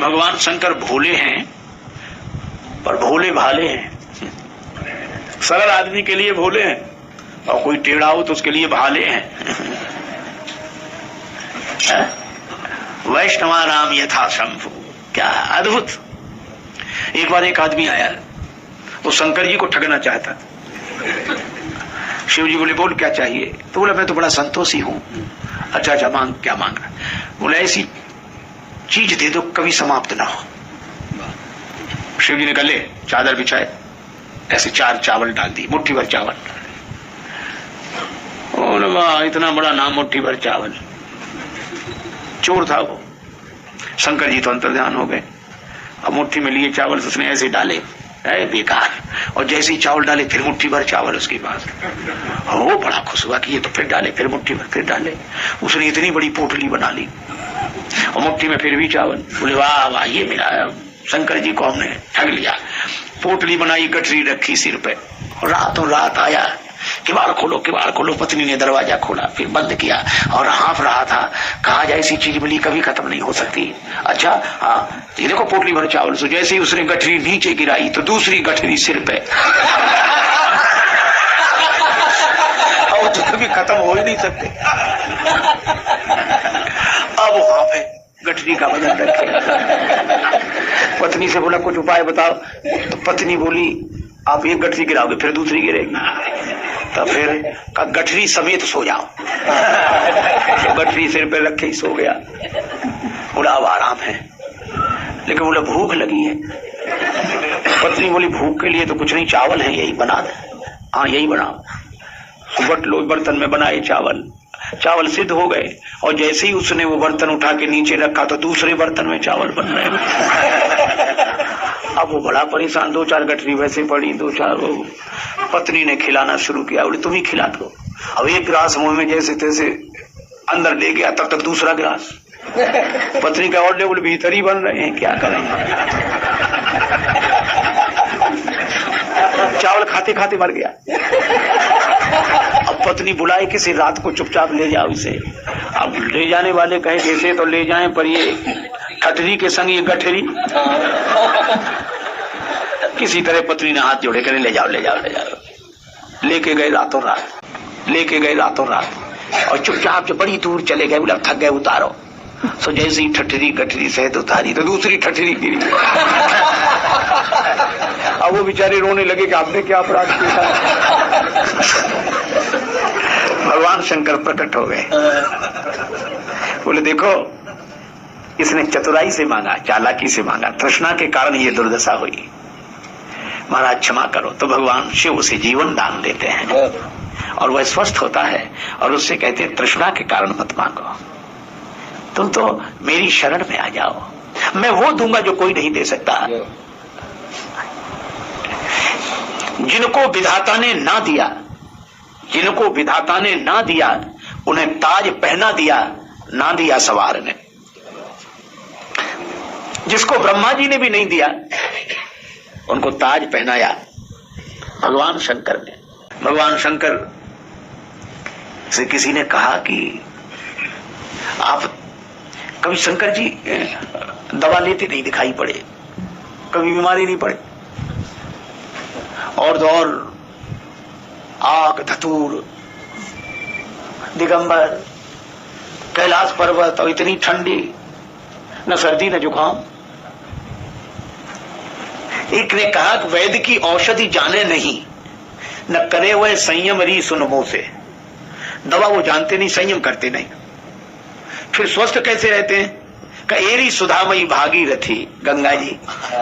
भगवान शंकर भोले हैं, पर भोले भाले हैं। सरल आदमी के लिए भोले हैं, और कोई टेढ़ा हो तो उसके लिए भाले हैं। वैष्णवा राम यथा शंभु, क्या अद्भुत। एक बार एक आदमी आया, वो शंकर जी को ठगना चाहता। शिव जी बोले बोल क्या चाहिए? तो बोला मैं तो बड़ा संतोषी हूं। अच्छा मांग, क्या मांग रहा? बोला ऐसी चीज दे दो कभी समाप्त ना हो। शिव जी ने कहा ले चादर बिछाए, ऐसे 4 चावल डाल दी, मुट्ठी भर चावल। बोले वाह इतना बड़ा नाम, मुट्ठी भर चावल। चोर था वो। शंकर जी तो अंतर्ध्यान हो गए। अब मुट्ठी में लिए चावल उसने ऐसे डाले, बेकार। और जैसे ही चावल डाले फिर मुट्ठी भर चावल उसके पास। वो बड़ा खुश हुआ कि ये तो फिर डाले, फिर मुट्ठी भर, फिर डाले। उसने इतनी बड़ी पोटली बना ली और मुट्ठी में फिर भी चावल। बोले वाह वाह ये मिला, शंकर जी को हमने ठग लिया। पोटली बनाई, गठरी रखी सिर पे, और रातों रात आया, किवाड़ खोलो किवाड़ खोलो। पत्नी ने दरवाजा खोला, फिर बंद किया और हाँफ रहा था, कहा जाए ऐसी चीज मिली कभी खत्म नहीं हो सकती। अच्छा हाँ ये देखो पोटली भर चावल। सो जैसे ही उसने गठरी नीचे गिराई तो दूसरी गठरी सिर पे। और तो कभी खत्म हो ही नहीं सकते। अब वहां पे गठरी का वजन रखे। पत्नी से बोला कुछ उपाय बताओ। तो पत्नी बोली आप एक गठरी गिराओगे फिर दूसरी गिरेगी, तो फिर गठरी समेत सो जाओ। तो गठरी सिर पे रखे ही सो गया। बोला अब आराम है, लेकिन बोला भूख लगी है। पत्नी बोली भूख के लिए तो कुछ नहीं, चावल है यही बना दे। हाँ यही बनाओ। लो बर्तन में बनाए चावल, चावल सिद्ध हो गए। और जैसे ही उसने वो बर्तन उठा के नीचे रखा तो दूसरे बर्तन में चावल बन रहे। अब वो बड़ा परेशान, 2-4 गठरी वैसे पड़ी, 2-4 पत्नी ने खिलाना शुरू किया। बोले तुम ही खिला दो। अब एक गिलास मुंह में जैसे तैसे अंदर ले गया, तब तक दूसरा गिलास। पत्नी का और बोले भीतर ही बन रहे हैं, क्या करें। चावल खाते खाते मर गया। अब पत्नी बुलाए किसी, रात को चुपचाप ले जाओ इसे। अब ले जाने वाले कहे कैसे तो ले जाएं, पर ये ठठरी के संग ये गठरी। किसी तरह पत्नी ने हाथ जोड़े करे ले जाओ ले जाओ ले जाओ। लेके गए रातों रात, लेके गए रातों रात, और चुपचाप से बड़ी दूर चले गए। बोला थक गए उतारो। सो जैसे ही ठठरी गठरी सहित उतारी तो दूसरी ठठरी गिरी। अब वो बेचारे रोने लगे कि आपने क्या अपराध किया। भगवान शंकर प्रकट हो गए। बोले देखो इसने चतुराई से मांगा, चालाकी से मांगा, तृष्णा के कारण ये दुर्दशा हुई। महाराज क्षमा करो। तो भगवान शिव उसे जीवन दान देते हैं और वह स्वस्थ होता है। और उससे कहते हैं तृष्णा के कारण मत मांगो, तुम तो मेरी शरण में आ जाओ, मैं वो दूंगा जो कोई नहीं दे सकता। जिनको विधाता ने ना दिया, जिनको विधाता ने ना दिया उन्हें ताज पहना दिया, ना दिया सवार ने। जिसको ब्रह्मा जी ने भी नहीं दिया उनको ताज पहनाया भगवान शंकर ने। भगवान शंकर से किसी ने कहा कि आप कभी शंकर जी दवा लेते नहीं दिखाई पड़े, कभी बीमारी नहीं पड़े। और तो और आग धतूर दिगंबर कैलाश पर्वत और इतनी ठंडी, न सर्दी न जुकाम। एक ने कहा कि वैद्य की औषधि जाने नहीं, न करे वह संयम री सुन मुंह से। दवा वो जानते नहीं, संयम करते नहीं, फिर स्वस्थ कैसे रहते हैं? का एरी सुधामयी भागीरथी गंगा जी,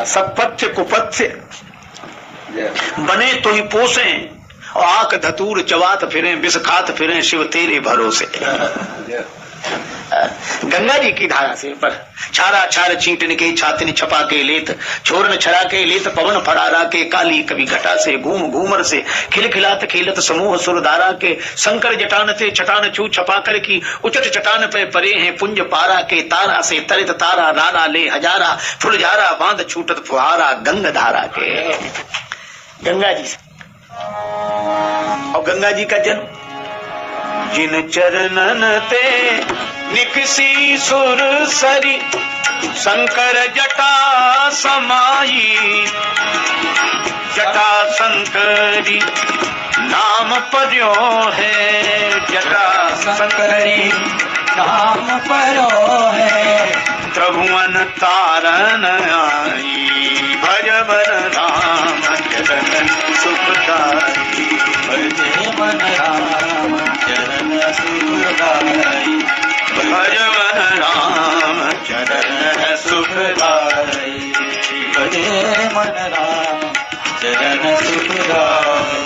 सपथ्य कुपथ्य बने तो ही पोसे, और आक धतूर चवात फिरे, विष खात फिरे, शिव तेरे भरोसे। गंगा जी की धारा से पर छारा छार चींटन के छातिन छपा के लेत, छोरन छरा के लेत, पवन फड़ारा के काली कभी घटा से, घूम घूमर से खिलखिलात खेलत समूह सुरधारा के, शंकर जटान से छटान छू छपा कर की, उचट चटान पे परे हैं पुंज पारा के, तारा से तरित तारा रारा ले हजारा, फुलझारा बांध छूटत फुहारा गंग धारा के। गंगा जी से। और गंगा जी का जन्म जिन चरणन ते निकसी सुर सरी शंकर जटा समाई, जटा शंकरी नाम पर्यो है, जटा शंकरी नाम परो है। त्रिभुवन तारन आई, भजवन राम चरण सुखदाई, भजे मन राम चरण सुखदाई, भजवन राम चरण सुखदाई। भजे मन राम चरण सुखदाई।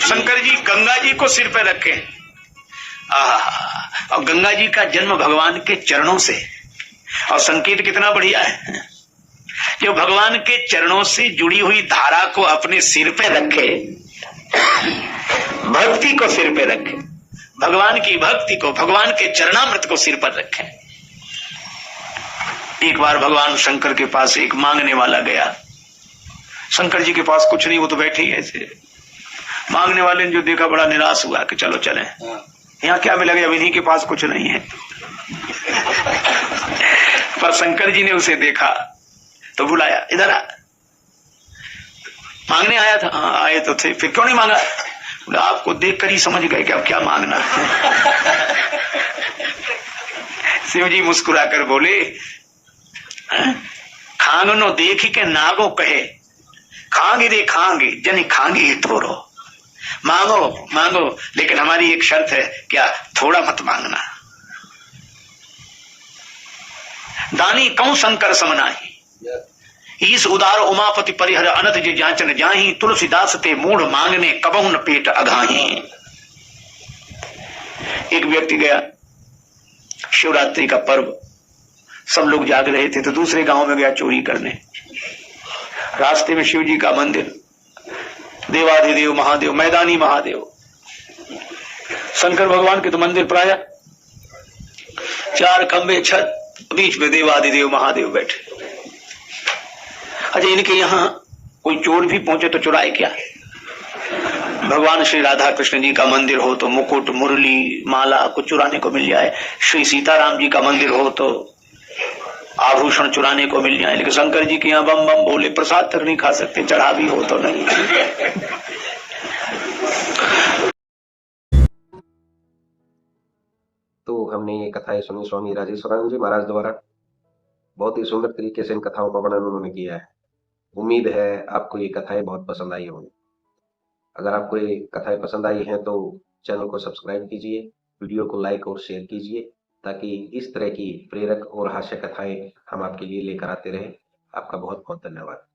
शंकर जी गंगा जी को सिर पे रखे, और गंगा जी का जन्म भगवान के चरणों से, और संकेत कितना बढ़िया है, जो भगवान के चरणों से जुड़ी हुई धारा को अपने सिर पे रखे, भक्ति को सिर पे रखे, भगवान की भक्ति को, भगवान के चरणामृत को सिर पर रखे। एक बार भगवान शंकर के पास एक मांगने वाला गया। शंकर जी के पास कुछ नहीं, वो तो बैठे ही ऐसे। मांगने वाले ने जो देखा बड़ा निराश हुआ कि चलो चले, यहाँ क्या मिलेगा, अब इन्हीं के पास कुछ नहीं है। पर शंकर जी ने उसे देखा तो बुलाया, इधर आ। मांगने आया था? हाँ आए तो थे, फिर क्यों नहीं मांगा? बोले आपको देखकर ही समझ गए कि अब क्या मांगना है। शिव जी मुस्कुराकर बोले, खांगनो देखी के नागो कहे, खांगी रे खांगी जनी खांगी ही थोरो, मांगो मांगो लेकिन हमारी एक शर्त है, क्या? थोड़ा मत मांगना। दानी कौन शंकर समनाही, ईस उदार उमापति परिहर अनत जे जांचन जाही, तुलसीदास ते मूढ़ मांगने कबहु न पेट अघाही। एक व्यक्ति गया, शिवरात्रि का पर्व, सब लोग जाग रहे थे, तो दूसरे गांव में गया चोरी करने। रास्ते में शिव जी का मंदिर, देवाधिदेव महादेव, मैदानी महादेव, शंकर भगवान के तो मंदिर पर आया, 4 खंबे छत, बीच में देवाधिदेव महादेव बैठे। अच्छा इनके यहाँ कोई चोर भी पहुंचे तो चुराए क्या? भगवान श्री राधा कृष्ण जी का मंदिर हो तो मुकुट, मुरली, माला कुछ चुराने को मिल जाए, श्री सीताराम जी का मंदिर हो तो आभूषण चुराने को मिल जाए, लेकिन शंकर जी के यहाँ बम बम बोले, प्रसाद तक नहीं खा सकते, चढ़ा भी हो तो नहीं। तो हमने ये कथाएं सुनी स्वामी राजेश्वरानंद जी महाराज द्वारा। बहुत ही सुंदर तरीके से इन कथाओं का वर्णन उन्होंने किया है। उम्मीद है आपको ये कथाएं बहुत पसंद आई होंगी। अगर आपको ये कथाएं पसंद आई हैं तो चैनल को सब्सक्राइब कीजिए, वीडियो को लाइक और शेयर कीजिए, ताकि इस तरह की प्रेरक और हास्य कथाएं हम आपके लिए लेकर आते रहें। आपका बहुत बहुत धन्यवाद।